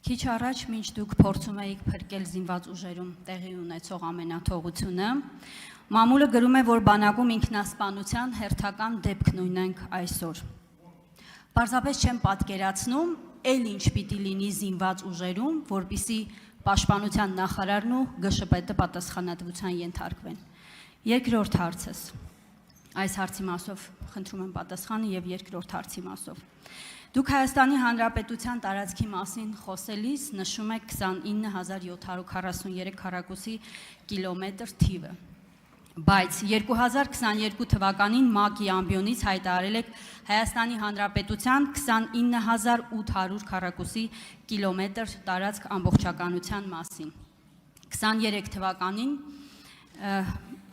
Քիչ առաջ մինչ դուք փորձում էիք փրկել զինված ուժերում տեղի ունեցող ամենաթողությունը, մամուլը գրում է, որ բանակում ինքնասպանության հերթական դեպքն ունենք այսօր։ Պարզապես չեմ պատկերացնում, էլ ինչ պիտի լինի զինված ուժերում, որպեսզի պաշտպանության նախարարն ու ԳՇՊՏ պատասխանատվության ենթարկվեն։ Երկրորդ հարցս։ Այս հարցի մասով խնդրում եմ պատասխանը եւ երկրորդ հարցի մասով։ Դուք Հայաստանի Հանրապետության տարածքի մասին խոսելիս նշում եք 29743 քառակուսի կիլոմետր թիվը, բայց 2022 թվականին ՄԱԿ-ի ամբիոնից հայտարարել եք Հայաստանի Հանրապետության 29800 քառակուսի կիլոմետր տարածք ամբողջականության մասին։ 23 թվականին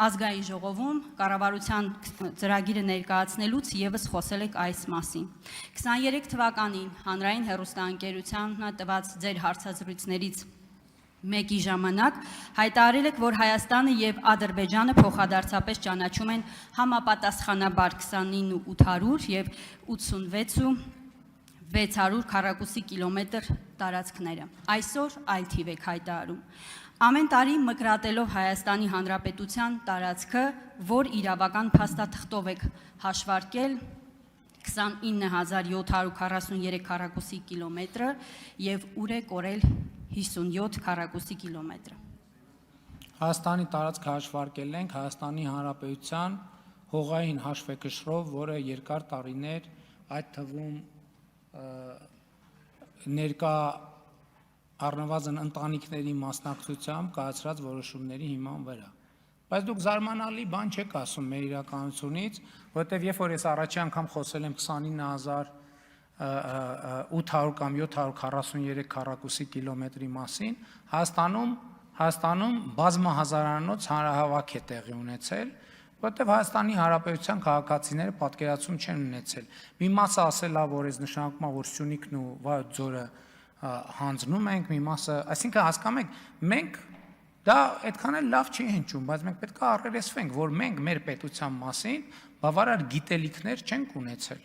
ազգային ժողովում կառավարության ծրագիրը ներկայացնելուց եւս խոսել եք այս մասին։ 23 թվականին հանրային հեռուստաընկերությանը տված ձեր հարցազրույցներից մեկի ժամանակ հայտարարել եք, որ Հայաստանը եւ Ադրբեջանը փոխադարձապես ճանաչում են համապատասխանաբար 29800 եւ 86600 քառակուսի կիլոմետր տարածքները։ Այսօր այլ թիվ եք հայտարարում։ Ամեն տարի մկրատելով Հայաստանի Հանրապետության տարածքը, որ իրավական փաստաթղթով եք հաշվարկել 29743 քառակուսի կիլոմետրը եւ ուր է կորել 57 քառակուսի կիլոմետրը։ Հայաստանի տարածքը հաշվարկել ենք Հայաստանի Հանրապետության հողային հաշվեկշռով, որը երկար տարիներ, այդ թվում ներկա առնվազն ընտանիքների մասնակցությամբ կայացրած որոշումների հիման վրա։ Բայց դուք զարմանալի բան չեք ասում մեր իրականությունից, որովհետև երբ որ ես առաջի անգամ խոսել եմ 29800 կամ 743 քառակուսի կիլոմետրի մասին, Հայաստանում բազմահազարանոց հանրահավաք է տեղի ունեցել, որովհետև Հայաստանի Հանրապետության քաղաքացիները պատկերացում չեն ունեցել։ Մի մասը ասել է, որ այս նշանակում է, որ Սյունիքն ու Վայոց ձորը հանձնում ենք, մի մասը, այսինքն հասկանում եք, մենք դա այդքան էլ լավ չի հնչում, բայց մենք պետք է առերեսվենք, որ մենք մեր պետության մասին բավարար գիտելիքներ չենք ունեցել։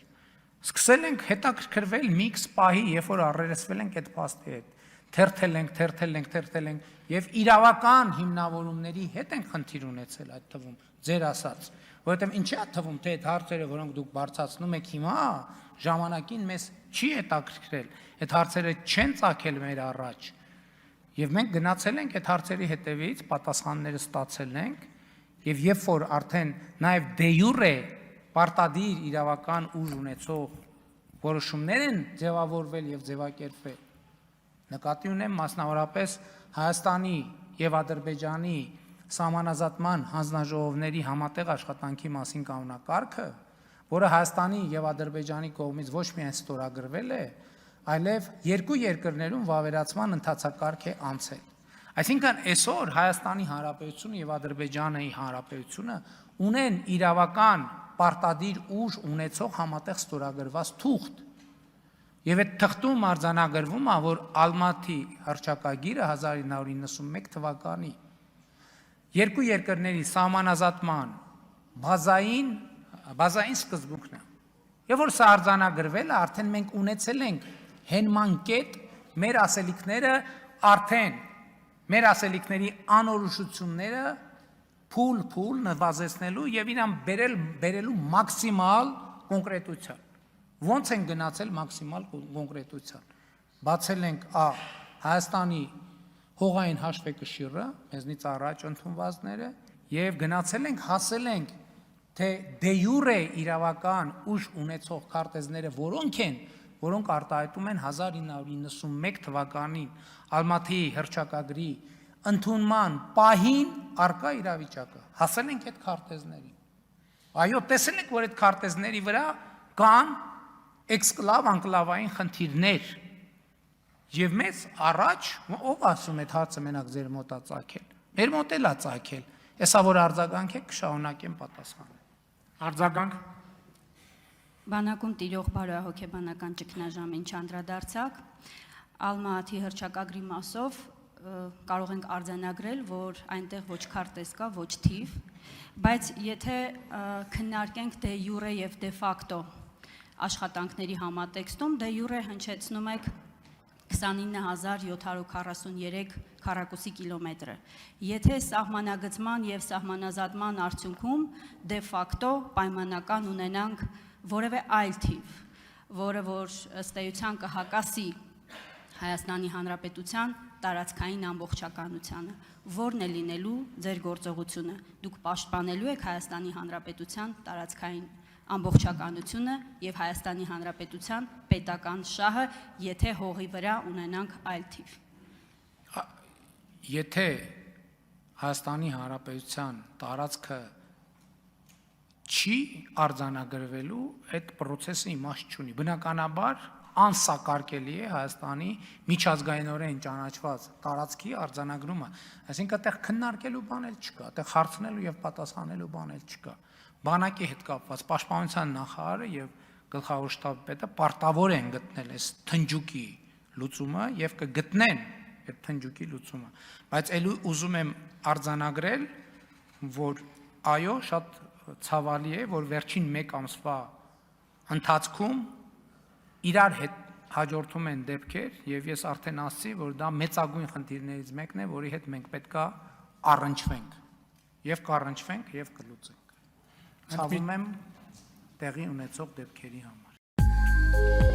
Սկսել ենք հետաքրքրվել մի քիչ պահի, երբ որ առերեսվել ենք այդ փաստի հետ, թերթել ենք եւ իրավական հիմնավորումների հետ ենք խնդիր ունեցել այդ թվում, ձեր ասած, որովհետեւ ինչի է թվում, թե այդ հարցերը, որոնք դուք բարձրացնում եք հիմա, ժամանակին մեզ չի հետաքրքրել, այդ հարցերը չեն ծագել մեր առաջ, եւ մենք գնացել ենք այդ հարցերի հետևից, պատասխանները ստացել ենք, եւ երբ որ արդեն նաեւ դե յուրե պարտադիր իրավական ուժ ունեցող որոշումներ են ձևավորվել եւ ձևակերպվել, նկատի ունեմ մասնավորապես Հայաստանի եւ Ադրբեջանի սահմանազատման հանձնաժողովների համատեղ աշխատանքի մասին կանոնակարգը, որը Հայաստանի եւ Ադրբեջանի կողմից ոչ միայն ստորագրվել է, այլև երկու երկրներում վավերացման ընթացակարգ է անցել։ Այսինքն այսօր Հայաստանի Հանրապետությունը եւ Ադրբեջանի Հանրապետությունը ունեն իրավական պարտադիր ուժ ունեցող համատեղ ստորագրված թուղթ։ Եվ այդ թղթում արձանագրվում է, որ Ալմատի հռչակագիրը 1991 թվականի երկու երկրների սահմանազատման բազային սկզբունքն է։ Եվ որ սա արձանագրվել է, արդեն մենք ունեցել ենք հենման կետ մեր ասելիքների անորոշությունները փուլ նվազեցնելու եւ իրան բերելու մաքսիմալ կոնկրետության։ Ոնց են գնացել մաքսիմալ կոնկրետության։ Բացել ենք Հայաստանի հողային հաշվեկշիռը, մեզնից առաջ ընդունվածները, եւ գնացել ենք, հասել ենք, թե դե յուրե իրավական ուժ ունեցող քարտեզները որոնք արտահայտում են 1991 թվականին Ալմատի հռչակագրի ընդունման պահին արկա իրավիճակը։ Հասել ենք այդ քարտեզներին։ Այո, տեսել եք, որ այդ քարտեզների վրա կան էքսկլավ անկլավային խնդիրներ։ Եվ մեզ առաջ, ով ասում այդ հարցը մենակ ձեր մոտ է ծագել։ Մեր մոտ էլ է ծագել։ Էսա որ արձագանք եք, կշարունակեմ պատասխանել։ Արձագանք։ Բանակում տիրող բարոյահոգեբանական ճգնաժամին չանդրադարձակ, Ալմատի հռչակագրի մասով կարող ենք արձանագրել, որ այնտեղ ոչ քարտեզ կա, ոչ թիվ, բայց եթե քննարկենք դե յուրե եւ դե ֆակտո աշխատանքների համատեքստում, դե յուրե հնչեցնում եք 29743 քառակուսի կիլոմետրը։ Եթե սահմանագծման եւ սահմանազատման արդյունքում դե ֆակտո պայմանական ունենանք որևէ այլ թիվ, որը որ ըստ էության կհակասի Հայաստանի Հանրապետության տարածքային ամբողջականությանը, որն է լինելու ձեր գործողությունը։ Դուք պաշտպանելու եք Հայաստանի Հանրապետության տարածքային ամբողջականությունը եւ Հայաստանի Հանրապետության պետական շահը, եթե հողի վրա ունենանք այլ թիվ։ Եթե Հայաստանի Հանրապետության տարածքը չի արձանագրվելու, այդ process-ը իմաստ չունի։ Բնականաբար անսակարկելի է Հայաստանի միջազգայինորեն ճանաչված տարածքի արձանագրումը, այսինքն այդտեղ քննարկելու բան էլ չկա, այդտեղ հարցնելու եւ պատասխանելու բան էլ չկա։ Բանակի հետ կապված պաշտպանության նախարարը եւ գլխավոր շտաբի պետը պարտավոր են գտնել այս թնջուկի լուծումը եւ կգտնեն այդ թնջուկի լուծումը, բայց ելի ուզում եմ արձանագրել, որ այո, շատ ցավալի է, որ վերջին 1 ամսվա ընթացքում իրար հետ հաջորդում են դեպքեր եւ ես արդեն ասացի, որ դա մեծագույն խնդիրներից մեկն է, որի հետ մենք պետքա առնչվենք եւ կառնչվենք եւ կլուծենք։ Ցավում եմ տեղի ունեցող դեպքերի համար։